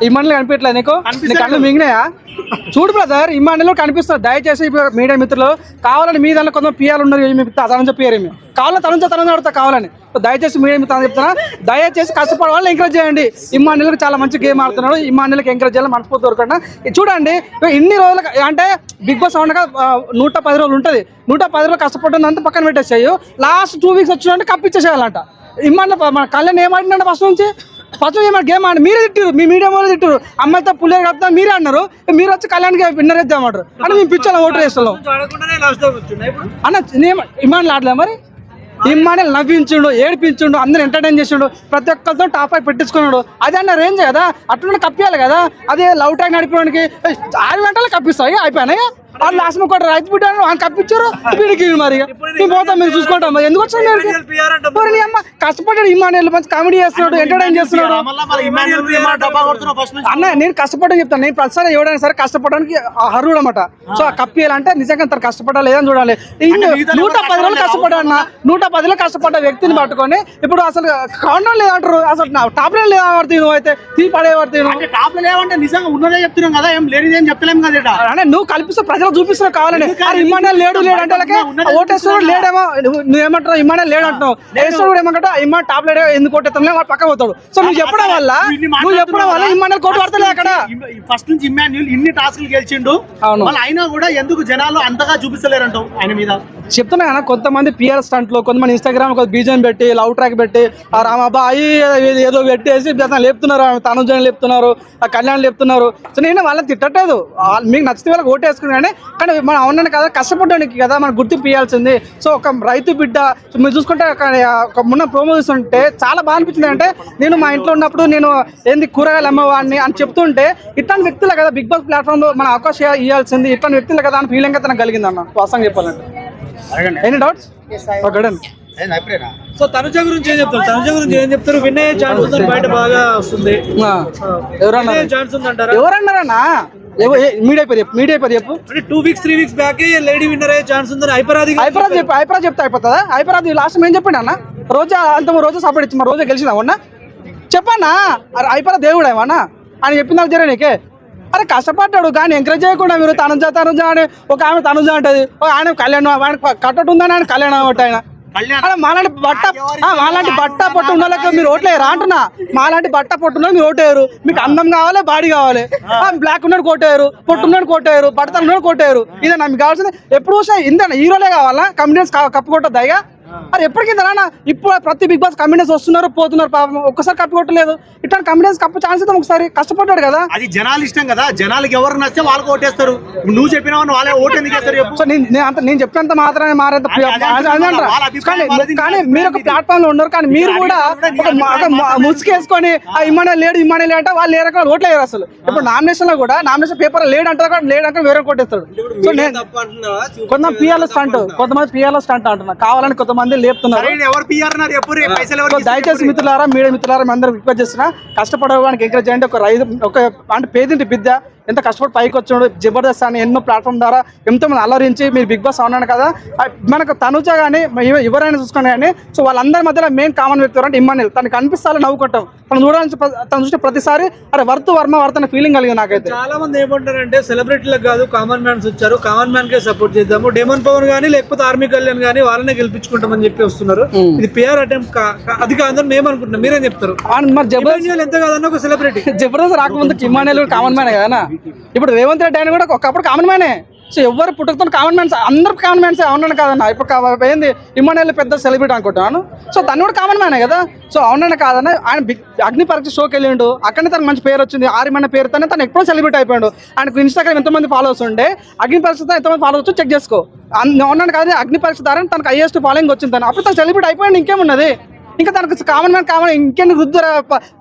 ఇమ్మానులు కనిపించట్లేదు నీకు కళ్ళు మింగినాయా? చూడు బ్రదర్, ఇమ్మానులు కనిపిస్తుంది. దయచేసి మీడియా మిత్రులు కావాలని మీ దాంట్లో కొంత పిఆర్ ఉన్నారు, తనంజ పిఆర్ ఏమి కావాలని తనంజ అడుగుతా కావాలని. దయచేసి మీడియా మిత్రులు చెప్తున్నా, దయచేసి కష్టపడే వాళ్ళని ఎంకరేజ్ చేయండి. ఇమ్మానులకు చాలా మంచి గేమ్ ఆడుతున్నాడు, ఇమ్మానులకు ఎంకరేజ్ చేయాలని మనస్ఫూర్తి దొరకకుండా. చూడండి ఇన్ని రోజులు అంటే బిగ్ బాస్ అవునగా 110 రోజులు ఉంటుంది. 110 రోజులు కష్టపడుతుందంతా పక్కన పెట్టేసాయి. లాస్ట్ 2 వీక్స్ వచ్చిందంటే కప్పించేసేయాలంట. ఇమ్మానులు మన కళ్యాణ్ ఏమాడినంటే ఫస్ట్ నుంచి ఏమైనా గేమ్ ఆడి మీరే తిట్టారు, మీ మీడియా వాళ్ళు తిట్టారు. అమ్మాయితో పుల్లేరు కలుపుతా మీరే అన్నారు. మీరు వచ్చి కళ్యాణ్కి విన్నర్ వేద్దామంటారు అంటే మేము పిచ్చాల ఓటు వేస్తున్నాం అన్న. ఇమ్మానులు ఆడలే మరి, ఇమ్మానులు నవ్వించుండు, ఏడిపించుండు, అందరు ఎంటర్టైన్ చేసిండు, ప్రతి ఒక్కరితో టాప్ అయి పెట్టించుకున్నాడు. అదే అన్న రేంజ్ కదా, అట్లా కప్పియాలి కదా. అదే లవ్ ట్యాగ్ నడిపడానికి 6 గంటలు కప్పిస్తాయి అయిపోయినాయి. వాళ్ళు లాస్ట్ కూడా రైతు బిడ్డ ఆయన కప్పించారు వీడికి. మరి మేము పోతాం, మీరు చూసుకుంటాం. ఎందుకు వచ్చింది అమ్మ? కష్టపడ్డాడు ఇమ్మానులు, మంచి కామెడీ చేస్తున్నాడు, ఎంటర్టైన్ చేస్తున్నాడు అన్న. నేను కష్టపడని చెప్తాను, నేను ప్రతిసారి ఎవడైనా సరే కష్టపడడానికి అర్హుడు అనమాట. సో కప్పియాలంటే నిజంగా తను కష్టపడాలి లేదని చూడాలి. 110 రోజులు కష్టపడ్డా, 110లో కష్టపడ్డ వ్యక్తిని పట్టుకొని ఇప్పుడు అసలు కౌంటర్ లేదంటారు. అసలు టాప్ లైన్ లేవాడుతుంది, నువ్వు అయితే తీ పడేవాడుతుంది. టాప్ లో లేవంటే నిజంగా ఉన్నదే చెప్తున్నాం కదా, ఏం లేనిది ఏం చెప్తలేం కదా. అంటే నువ్వు కల్పిస్తే ప్రజలు చూపిస్తున్నావు కావాలని. ఇమ్మానులు లేడు అంటే ఓటేస్తాడు లేడేమో, నువ్వేమంటావు ఇమ్మానులు లేడు అంటున్నావు. వేస్తాడు ఏమంటావు ఇమ్మాన్ టాప్ లేడే ఎందుకు ఓటేస్తాం వాడు పక్క పోతాడు. సో నువ్వు చెప్పడం వల్ల ఇమ్మానులు కోటు పడతలే అక్కడ. ఫస్ట్ నుంచి ఇమ్మాన్యుల్ ఇన్ని టాస్క్లు గెలిచిండు, అయినా కూడా ఎందుకు జనాలు అంతగా చూపిస్తలేరంటావు ఆయన మీద? చెప్తున్నా కదా, కొంతమంది పిఆర్ స్టంట్లు, కొంతమంది ఇన్స్టాగ్రామ్ బీజం పెట్టి లవ్ ట్రాక్ పెట్టి ఆ రామాబాయి ఏదో పెట్టేసి లేపుతున్నారు, తనుజని లేపుతున్నారు, ఆ కళ్యాణ్ లేపుతున్నారు. సో నేను వాళ్ళని తిట్టలేదు, మీకు నచ్చితే వాళ్ళకి ఓటు వేసుకున్నాను. కానీ మనం అవునని కదా కష్టపడడానికి కదా మనం గుర్తింపు ఇవ్వాల్సింది. సో ఒక రైతు బిడ్డ మీరు చూసుకుంటే మొన్న ప్రోమో చూస్తుంటే చాలా బాగా అనిపించింది. అంటే నేను మా ఇంట్లో ఉన్నప్పుడు నేను ఏంది కూరగాయలు అమ్మవాడిని అని చెప్తుంటే ఇట్లాంటి వ్యక్తులే కదా బిగ్ బాస్ ప్లాట్ఫామ్ లో మన అవకాశం ఇవ్వాల్సింది, ఇట్లాంటి వ్యక్తులే కదా అని ఫీలింగ్ అయితే నాకు కలిగింది అన్న. వాస్తవంగా చెప్పాలంటే. Any doubts? సో తనుజ గురించి ఏం చెప్తారు? తనుజ గురించి ఏం చెప్తారు? వినే ఛాన్స్ ఉందని బయట బాగా వస్తుంది. ఎవరన్నారన్నా? మీడియా పేరు చెప్పు. అంటే 2 weeks 3 weeks back lady winner అయ్యే ఛాన్స్ ఉందని ఐపరాది చెప్తే అయిపోతుందా? ఐపరాది లాస్ట్ ఏం చెప్పండి అన్న? రోజా అంత రోజా సపోర్ట్ ఇచ్చి రోజా గెలిచిందా అన్న? చెప్పన్నా ఐపరా దేవుడు ఏమన్నా అని చెప్పిందా జరే నీకే? అరే కష్టపడ్డాడు కానీ ఎంకరేజ్ చేయకుండా మీరు తనుజ అని ఒక ఆమె తనుజ అంటది, ఒక ఆయన కళ్యాణ్ ఆయన కట్టటు ఉందని ఆయన కళ్యాణ్ ఒకటి ఆయన. మాలాంటి బట్ట పొట్టు ఉన్న మీరు ఓట్లేరు అంటున్నా. మాలాంటి బట్ట పొట్టున్న మీరు ఓటేయరు. మీకు అందం కావాలి, బాడీ కావాలి. బ్లాక్ ఉన్నాడు కోటేయరు, పొట్టు ఉన్నాడు కోటేయరు, బట్టలు ఉన్నాడు కోటేయరు. ఇదే మీకు కావాల్సింది. ఎప్పుడు ఇంత హీరోలే కావాలా? కమిడియన్స్ కప్పు కొట్టద్దా? ఇక అరే ఎప్పటికిందనా? ఇప్పుడు ప్రతి బిగ్ బాస్ కమిడియన్స్ వస్తున్నారు పోతున్నారు, పాపం ఒక్కసారి కప్పు కొట్టలేదు. ఇట్లాంటి కమిడియన్స్ కప్పు ఛాన్స్ ఇద్దాం ఒకసారి. కష్టపడ్డాడు కదా, అది జనాలు ఇష్టం కదా. జనాలకి ఎవరు నచ్చితే వాళ్ళకి ఓటేస్తారు. నువ్వు చెప్పిన వాళ్ళే ఓటు ఎందుకు వేస్తారు చెప్పు? సో నేను చెప్పినంత మాత్రమే మారేంత కానీ మీరు ఒక ప్లాట్ఫామ్ లో ఉన్నారు. కానీ మీరు కూడా ముసుకేసుకొని ఇమ్మానుల్ లేడు అంటే వాళ్ళు ఏ రకాల ఓట్లు వేయరు అసలు. ఇప్పుడు నామినేషన్ లో కూడా నామినేషన్ పేపర్ లేడంటే వేరే కొట్టేస్తాడు. సో నేను కొంతమంది పిఆర్లో స్టంట్ అంటున్నా, కావాలని కొంతమంది లేపుతున్నారు. దయచేసి మిత్రులారా, మీడియా మిత్రులారా, మీ అందరూ రిక్వెస్ట్ చేస్తున్నా, కష్టపడడానికి ఎంకరేజ్ చేయండి. ఒక రైతు అంటే పేదింటి బిడ్డ ఎంత కష్టపడి పైకి వచ్చాడు, జబర్దస్త్ అని ఎన్నో ప్లాట్ఫామ్ ద్వారా ఎంతోమంది అల్లరించి మీరు బిగ్ బాస్ అవునాను కదా. మనకు తనుజ కానీ ఎవరైనా చూసుకుని కానీ సో వాళ్ళందరి మధ్యలో మెయిన్ కామన్ వ్యక్తి అంటే ఇమ్మానుల్. తనకు కనిపిస్తాలో నవ్వుకుంటాం, తను చూస్తే ప్రతిసారి అరే వర్మ అనే ఫీలింగ్ కలిగింది నాకైతే. చాలా మంది ఏమంటారంటే సెలబ్రిటీలకు కాదు కామన్ మ్యాన్స్ వచ్చారు, కామన్ మ్యాన్ కే సపోర్ట్ చేద్దాము, డేమన్ పవన్ కానీ లేకపోతే ఆర్మీ కళ్యాణ్ కానీ వాళ్ళనే గెలిపించుకుంటామని చెప్పి వస్తున్నారు. ఇది పిఆర్ అటెంప్ట్ అది కాదని మేము అనుకుంటున్నాం. మీరేం చెప్తారు? మరి జబర్దస్త్ ఎంత కాదన్న ఒక సెలబ్రిటీ. జబర్దస్త్ రాకముందు ఇమ్మానుల్ కామన్ మ్యాన్ కదా. ఇప్పుడు రేవంత్ రెడ్డి ఆయన కూడా ఒకప్పుడు కామన్ మ్యానే. సో ఎవరు పుట్టుకతో కామన్ మ్యాన్స్, అందరు కామన్ మ్యాన్స్ అవునాను కాదన్న. ఇప్పుడు ఏంది ఇమ్మానుల్ పెద్ద సెలబ్రిటీ అనుకుంటాను. సో తను కూడా కామన్ మ్యానే కదా. సో అవునని కాదన్న. ఆయన అగ్ని పరీక్ష షోకి వెళ్ళిండు, అక్కడనే తనకు మంచి పేరు వచ్చింది. ఆర్యమన్న పేరుతోనే తను ఎప్పుడో సెలబ్రిటీ అయిపోయాడు. ఆయనకు ఇన్స్టాగ్రామ్ ఎంతమంది ఫాలోవర్స్ ఉండే, అగ్ని పరీక్షతో ఎంతమంది ఫాలోవర్స్ చెక్ చేసుకో. అవునాను కాదు, అగ్ని పరీక్ష ద్వారా తనకు హైయెస్ట్ ఫాలోయింగ్ వచ్చింది. తను అప్పుడు తను సెలబ్రిటీ అయిపోయాడు. ఇంకేమున్నది? ఇంకా తనకు కామన్ మ్యాన్ ఇంకెన్ని రుద్దురా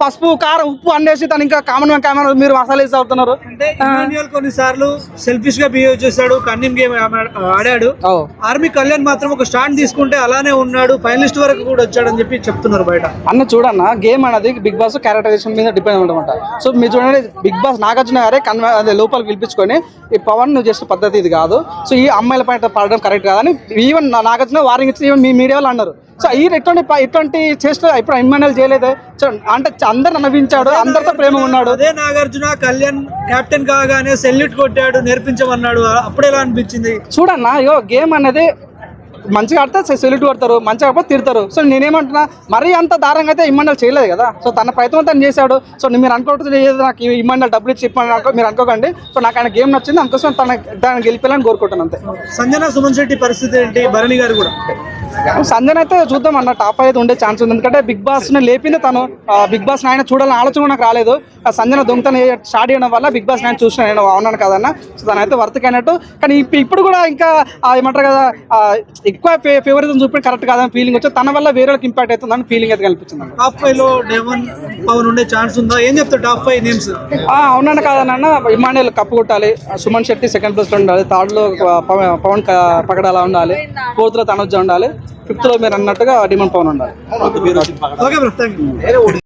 పసుపు కారం ఉప్పు అండేసి తను ఇంకా కామన్ మ్యాన్ మీరు మసాలా వేసి అవుతున్నారు. అంటే ఇమాన్యుయల్ కొన్నిసార్లు సెల్ఫిష్ గా బిహేవ్ చేశాడు, కన్నింగ్ గేమ్ ఆడాడు. ఆర్మీ కళ్యాణ్ మాత్రం ఒక స్టాండ్ తీసుకుంటే అలానే ఉన్నాడు, ఫైనలిస్ట్ వరకు కూడా వచ్చాడని చెప్పి చెప్తున్నారు బయట. అన్న చూడన్న, గేమ్ అనేది బిగ్ బాస్ క్యారెక్టరైజేషన్ మీద డిపెండ్ అనమాట. సో మీరు చూడండి, బిగ్ బాస్ నాగార్జున గారే అదే లోపలికి పిలిపించుకొని ఈ పవన్ నువ్వు చేసిన పద్ధతి ఇది కాదు, సో ఈ అమ్మాయిల పైన పడడం కరెక్ట్ కాదని ఈవెన్ నాగార్జున వార్నింగ్ ఇచ్చి ఈవెన్ మీ మీడియా వాళ్ళు అన్నారు. సో ఇటువంటి చేసిన ఇప్పుడు ఇమ్మాన్యుల్ చేయలేదే. సో అంటే అందరు నవ్వించాడు, అందరితో ప్రేమగా ఉన్నాడు. అదే నాగార్జున కళ్యాణ్ కెప్టెన్ కాగానే సెల్యూట్ కొట్టాడు, నేర్పించమన్నాడు. అప్పుడు ఎలా అనిపించింది? చూడన్నా ఇగో గేమ్ అనేది మంచిగా ఆడితే సెల్యూట్ కొడతారు, మంచిగా కాకపోతే తిడతారు. సో నేనేమంటున్నా, మరీ అంత దారంగా అయితే ఇమ్మాన్యుల్ చేయలేదు కదా. సో తన ప్రయత్నం తను చేశాడు. సో మీరు అనుకోవట్లేదు నాకు ఇమ్మాన్యుల్ డబ్బులు ఇచ్చి మీరు అనుకోకండి. సో నాకు ఆయన గేమ్ నచ్చింది, అందుకోసం దాన్ని గెలిపేయాలని కోరుకుంటాను అంతే. సంజన సుమన్ శెట్టి పరిస్థితి ఏంటి? భరణి గారు కూడా సంజయ్ అయితే చూద్దాం అన్న, టాప్ అయితే ఉండే ఛాన్స్ ఉంది. ఎందుకంటే బిగ్ బాస్ ని లేపింది తను. బిగ్ బాస్ ఆయన చూడాలని ఆలోచన నాకు రాలేదు. సంజన దొంగతనం స్టార్ట్ చేయడం వల్ల బిగ్ బాస్ నేను చూసిన, నేను అవునాను కదన్న. సో తను అయితే వర్త్ అయినట్టు. కానీ ఇప్పుడు కూడా ఇంకా ఏమంటారు కదా, ఎక్కువ ఫేవరిజం చూపి కరెక్ట్ కాదని ఫీలింగ్ వచ్చి తన వల్ల వేరే వాళ్ళకి ఇంపాక్ట్ అవుతుందని ఫీలింగ్ అయితే కనిపించింది. టాప్ 5 లో డేమన్ పవన్ ఉండే ఛాన్స్ ఉందా? ఏం చెప్తారు టాప్ 5 నేమ్స్? అవునన్న కాదన్న, ఇమ్మాన్యుల్ కప్పు కొట్టాలి, సుమన్ శెట్టి సెకండ్ ప్లేస్ లో ఉండాలి, థర్డ్ లో పవన్ పగడాల ఉండాలి, ఫోర్త్ లో తనుజ ఉండాలి, ఫిఫ్త్ లో మీరు అన్నట్టుగా డేమన్ పవన్ ఉండాలి. Okay bro, thank you.